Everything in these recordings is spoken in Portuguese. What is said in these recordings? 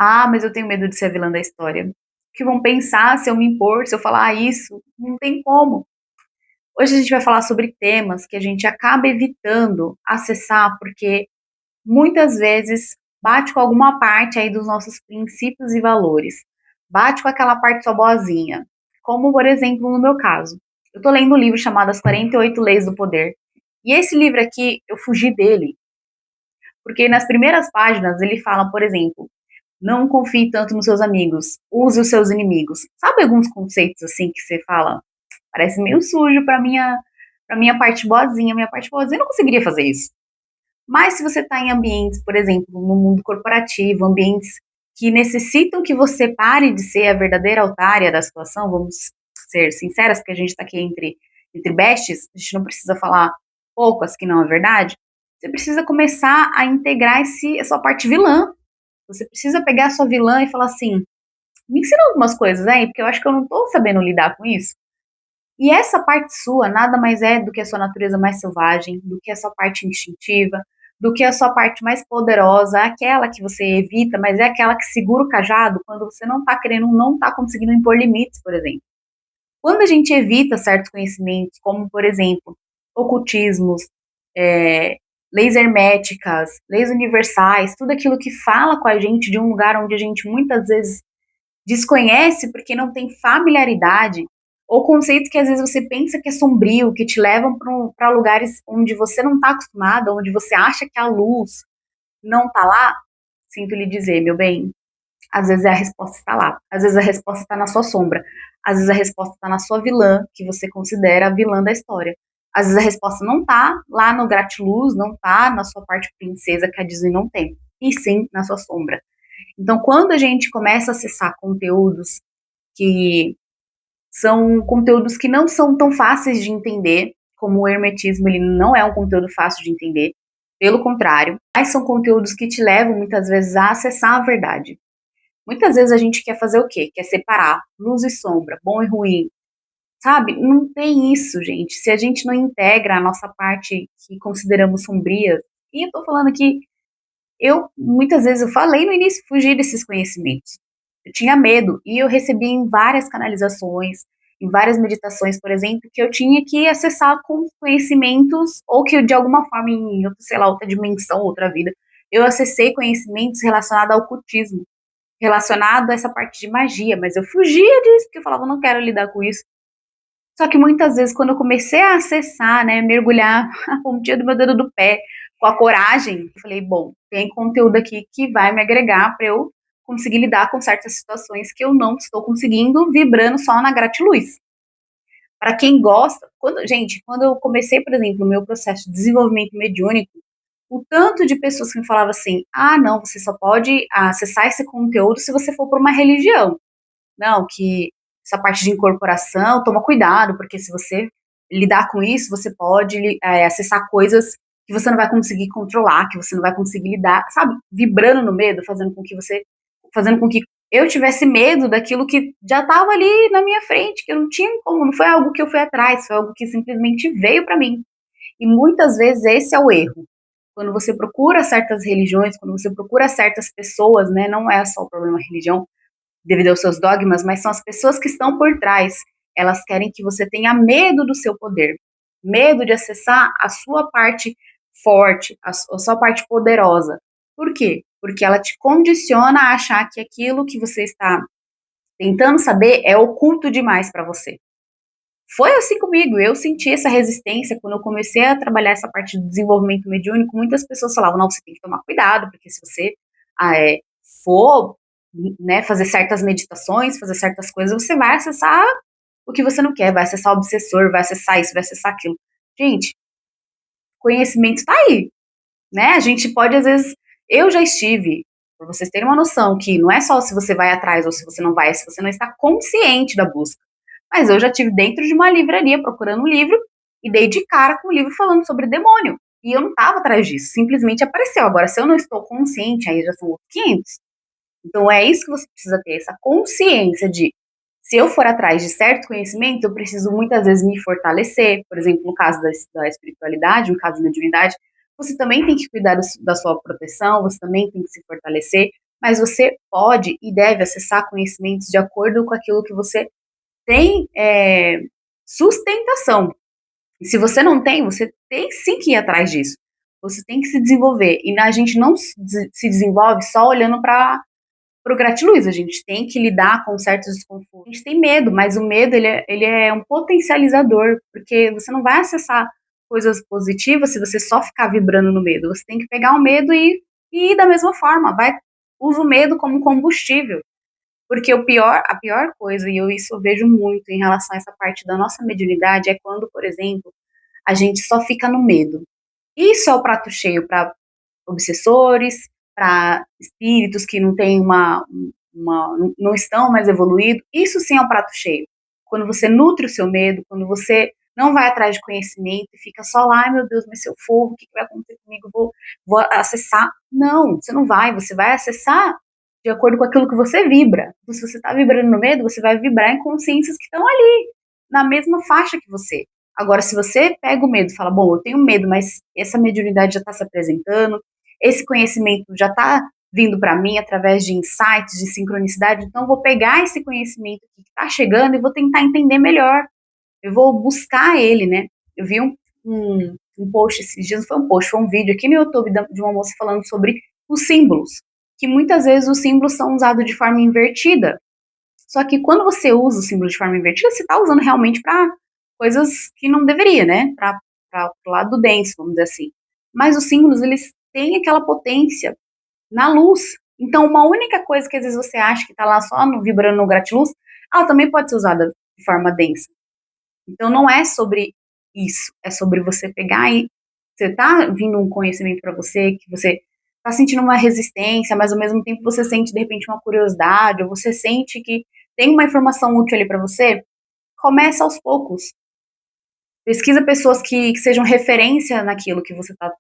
Ah, mas eu tenho medo de ser a vilã da história. O que vão pensar se eu me impor, se eu falar isso? Não tem como. Hoje a gente vai falar sobre temas que a gente acaba evitando acessar porque muitas vezes bate com alguma parte aí dos nossos princípios e valores. Bate com aquela parte só boazinha. Como, por exemplo, no meu caso. Eu tô lendo um livro chamado As 48 Leis do Poder. E esse livro aqui, eu fugi dele. Porque nas primeiras páginas ele fala, por exemplo, não confie tanto nos seus amigos, use os seus inimigos. Sabe alguns conceitos assim que você fala? Parece meio sujo para minha parte boazinha. Minha parte boazinha eu não conseguiria fazer isso. Mas se você está em ambientes, por exemplo, no mundo corporativo, ambientes que necessitam que você pare de ser a verdadeira otária da situação, vamos ser sinceras, porque a gente está aqui entre bestes, a gente não precisa falar poucas que não é verdade. Você precisa começar a integrar a sua parte vilã. Você precisa pegar a sua vilã e falar assim: me ensina algumas coisas aí, porque eu acho que eu não estou sabendo lidar com isso. E essa parte sua nada mais é do que a sua natureza mais selvagem, do que a sua parte instintiva, do que a sua parte mais poderosa, aquela que você evita, mas é aquela que segura o cajado quando você não está querendo, não está conseguindo impor limites, por exemplo. Quando a gente evita certos conhecimentos, como, por exemplo, ocultismos, é, leis herméticas, leis universais, tudo aquilo que fala com a gente de um lugar onde a gente muitas vezes desconhece porque não tem familiaridade, ou conceitos que às vezes você pensa que é sombrio, que te levam para lugares onde você não está acostumado, onde você acha que a luz não está lá, sinto lhe dizer, meu bem, às vezes a resposta está lá, às vezes a resposta está na sua sombra, às vezes a resposta está na sua vilã, que você considera a vilã da história. Às vezes a resposta não está lá no gratiluz, não está na sua parte princesa que a Disney não tem, e sim na sua sombra. Então, quando a gente começa a acessar conteúdos que são conteúdos que não são tão fáceis de entender, como o hermetismo, ele não é um conteúdo fácil de entender, pelo contrário, mas são conteúdos que te levam muitas vezes a acessar a verdade. Muitas vezes a gente quer fazer o quê? Quer separar luz e sombra, bom e ruim, sabe? Não tem isso, gente. Se a gente não integra a nossa parte que consideramos sombria, e eu tô falando aqui, eu muitas vezes eu falei no início, fugir desses conhecimentos. Eu tinha medo e eu recebi em várias canalizações, em várias meditações, por exemplo, que eu tinha que acessar com conhecimentos ou que de alguma forma em, sei lá, outra dimensão, outra vida, eu acessei conhecimentos relacionados ao ocultismo, relacionado a essa parte de magia, mas eu fugia disso porque eu falava, não quero lidar com isso. Só que muitas vezes, quando eu comecei a acessar, né, mergulhar a pontinha do meu dedo do pé, com a coragem, eu falei, bom, tem conteúdo aqui que vai me agregar para eu conseguir lidar com certas situações que eu não estou conseguindo, vibrando só na gratiluz. Para quem gosta, gente, quando eu comecei, por exemplo, o meu processo de desenvolvimento mediúnico, o tanto de pessoas que me falavam assim, ah, não, você só pode acessar esse conteúdo se você for por uma religião. Não, que essa parte de incorporação, toma cuidado, porque se você lidar com isso, você pode acessar coisas que você não vai conseguir controlar, que você não vai conseguir lidar, sabe? Vibrando no medo, fazendo com que eu tivesse medo daquilo que já estava ali na minha frente, que eu não tinha como, não foi algo que eu fui atrás, foi algo que simplesmente veio para mim. E muitas vezes esse é o erro. Quando você procura certas religiões, quando você procura certas pessoas, né, não é só o problema religião, devido aos seus dogmas, mas são as pessoas que estão por trás. Elas querem que você tenha medo do seu poder, medo de acessar a sua parte forte, a sua parte poderosa. Por quê? Porque ela te condiciona a achar que aquilo que você está tentando saber é oculto demais para você. Foi assim comigo, eu senti essa resistência quando eu comecei a trabalhar essa parte de desenvolvimento mediúnico. Muitas pessoas falavam, não, você tem que tomar cuidado, porque se você for, né, fazer certas meditações, fazer certas coisas, você vai acessar o que você não quer, vai acessar o obsessor, vai acessar isso, vai acessar aquilo. Gente, conhecimento está aí, né? A gente pode, às vezes, eu já estive, para vocês terem uma noção, que não é só se você vai atrás ou se você não vai, é se você não está consciente da busca. Mas eu já estive dentro de uma livraria procurando um livro e dei de cara com um livro falando sobre demônio. E eu não estava atrás disso, simplesmente apareceu. Agora, se eu não estou consciente, aí já são outros 500. Então, é isso que você precisa ter, essa consciência de, se eu for atrás de certo conhecimento, eu preciso muitas vezes me fortalecer. Por exemplo, no caso da espiritualidade, no caso da mediunidade, você também tem que cuidar da sua proteção, você também tem que se fortalecer, mas você pode e deve acessar conhecimentos de acordo com aquilo que você tem sustentação. E se você não tem, você tem sim que ir atrás disso. Você tem que se desenvolver. E a gente não se desenvolve só olhando para o gratiluz. A gente tem que lidar com certos desconfortos. A gente tem medo, mas o medo ele é um potencializador, porque você não vai acessar coisas positivas se você só ficar vibrando no medo. Você tem que pegar o medo e ir da mesma forma. Usa o medo como combustível. Porque a pior coisa, e isso eu vejo muito em relação a essa parte da nossa mediunidade, é quando, por exemplo, a gente só fica no medo. Isso é o prato cheio para obsessores, para espíritos que não têm não estão mais evoluídos. Isso sim é um prato cheio. Quando você nutre o seu medo, quando você não vai atrás de conhecimento e fica só lá, ai meu Deus, mas se eu for, o que vai acontecer comigo? Vou acessar. Não, você não vai, você vai acessar de acordo com aquilo que você vibra. Então, se você está vibrando no medo, você vai vibrar em consciências que estão ali, na mesma faixa que você. Agora, se você pega o medo e fala, bom, eu tenho medo, mas essa mediunidade já está se apresentando, esse conhecimento já está vindo para mim através de insights, de sincronicidade, então eu vou pegar esse conhecimento que está chegando e vou tentar entender melhor. Eu vou buscar ele, né? Eu vi um post esses dias, não foi um post, foi um vídeo aqui no YouTube de uma moça falando sobre os símbolos, que muitas vezes os símbolos são usados de forma invertida. Só que quando você usa o símbolo de forma invertida, você está usando realmente para coisas que não deveria, né? Para o lado denso, vamos dizer assim. Mas os símbolos, eles têm aquela potência na luz. Então, uma única coisa que às vezes você acha que está lá só no, vibrando no gratiluz, ela também pode ser usada de forma densa. Então, não é sobre isso, é sobre você pegar e você tá vindo um conhecimento para você, que você tá sentindo uma resistência, mas ao mesmo tempo você sente de repente uma curiosidade, ou você sente que tem uma informação útil ali para você, começa aos poucos. Pesquisa pessoas que sejam referência naquilo que você tá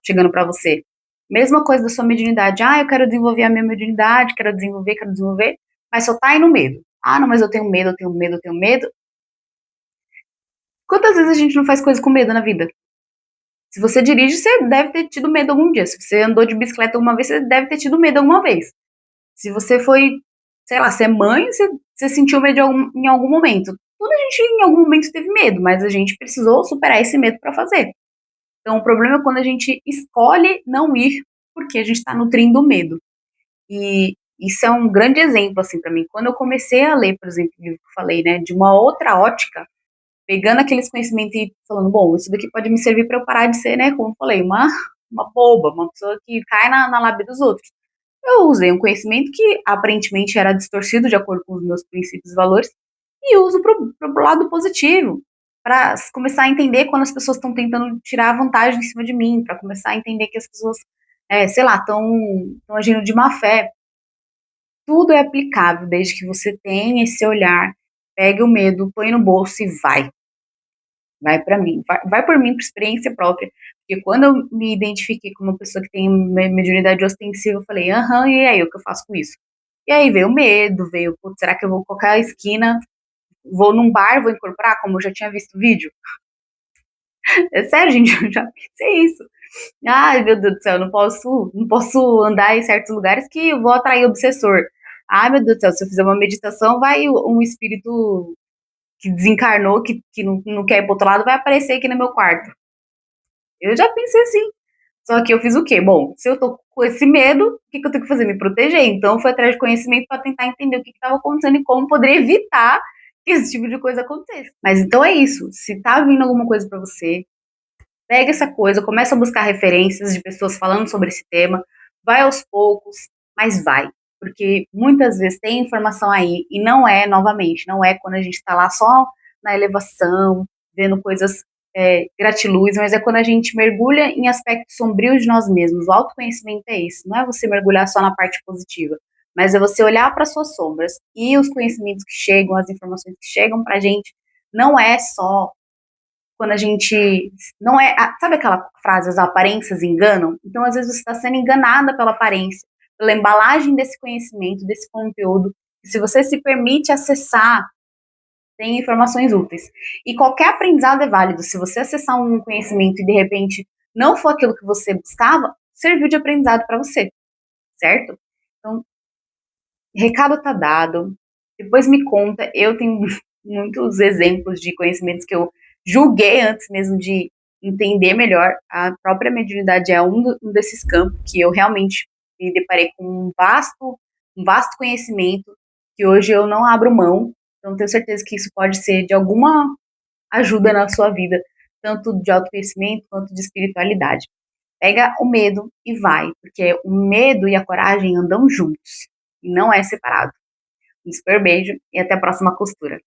chegando para você. Mesma coisa da sua mediunidade. Ah, eu quero desenvolver a minha mediunidade, quero desenvolver, mas só tá aí no medo. Ah, não, mas eu tenho medo, eu tenho medo, eu tenho medo. Quantas vezes a gente não faz coisa com medo na vida? Se você dirige, você deve ter tido medo algum dia. Se você andou de bicicleta alguma vez, você deve ter tido medo alguma vez. Se você foi, sei lá, ser mãe, você sentiu medo em algum momento. Toda a gente em algum momento teve medo, mas a gente precisou superar esse medo para fazer. Então o problema é quando a gente escolhe não ir porque a gente está nutrindo o medo. E isso é um grande exemplo assim para mim. Quando eu comecei a ler, por exemplo, o livro que eu falei, né, de uma outra ótica, pegando aqueles conhecimentos e falando, bom, isso daqui pode me servir para eu parar de ser, né, como eu falei, uma boba, uma pessoa que cai na lábia dos outros. Eu usei um conhecimento que aparentemente era distorcido de acordo com os meus princípios e valores e uso pro lado positivo, para começar a entender quando as pessoas estão tentando tirar vantagem em cima de mim, para começar a entender que as pessoas, sei lá, estão agindo de má fé. Tudo é aplicável desde que você tenha esse olhar, pegue o medo, põe no bolso e vai. Vai para mim, vai por mim, por experiência própria. Porque quando eu me identifiquei como uma pessoa que tem mediunidade ostensiva, eu falei, aham, e aí, o que eu faço com isso? E aí veio o medo, veio, putz, será que eu vou colocar a esquina, vou num bar, vou incorporar, como eu já tinha visto o vídeo? É sério, gente, eu já pensei isso. Ai, meu Deus do céu, não posso andar em certos lugares que eu vou atrair obsessor. Ai, meu Deus do céu, se eu fizer uma meditação, vai um espírito que desencarnou, que não quer ir pro outro lado, vai aparecer aqui no meu quarto. Eu já pensei assim. Só que eu fiz o quê? Bom, se eu tô com esse medo, o que eu tenho que fazer? Me proteger. Então, eu fui atrás de conhecimento para tentar entender o que estava acontecendo e como poderia evitar que esse tipo de coisa aconteça. Mas então é isso. Se tá vindo alguma coisa para você, pega essa coisa, começa a buscar referências de pessoas falando sobre esse tema, vai aos poucos, mas vai. Porque muitas vezes tem informação aí e não é, novamente, não é quando a gente está lá só na elevação, vendo coisas gratiluz, mas é quando a gente mergulha em aspectos sombrios de nós mesmos. O autoconhecimento é isso, não é você mergulhar só na parte positiva, mas é você olhar para suas sombras e os conhecimentos que chegam, as informações que chegam para a gente, não é só quando a gente não é, sabe aquela frase, as aparências enganam? Então, às vezes, você está sendo enganada pela aparência, pela embalagem desse conhecimento, desse conteúdo, e se você se permite acessar, tem informações úteis. E qualquer aprendizado é válido. Se você acessar um conhecimento e, de repente, não for aquilo que você buscava, serviu de aprendizado para você, certo? Então, recado tá dado. Depois me conta. Eu tenho muitos exemplos de conhecimentos que eu julguei antes mesmo de entender melhor. A própria mediunidade é um desses campos que eu realmente me deparei com um vasto conhecimento que hoje eu não abro mão. Então, tenho certeza que isso pode ser de alguma ajuda na sua vida, tanto de autoconhecimento quanto de espiritualidade. Pega o medo e vai, porque o medo e a coragem andam juntos e não é separado. Um super beijo e até a próxima costura.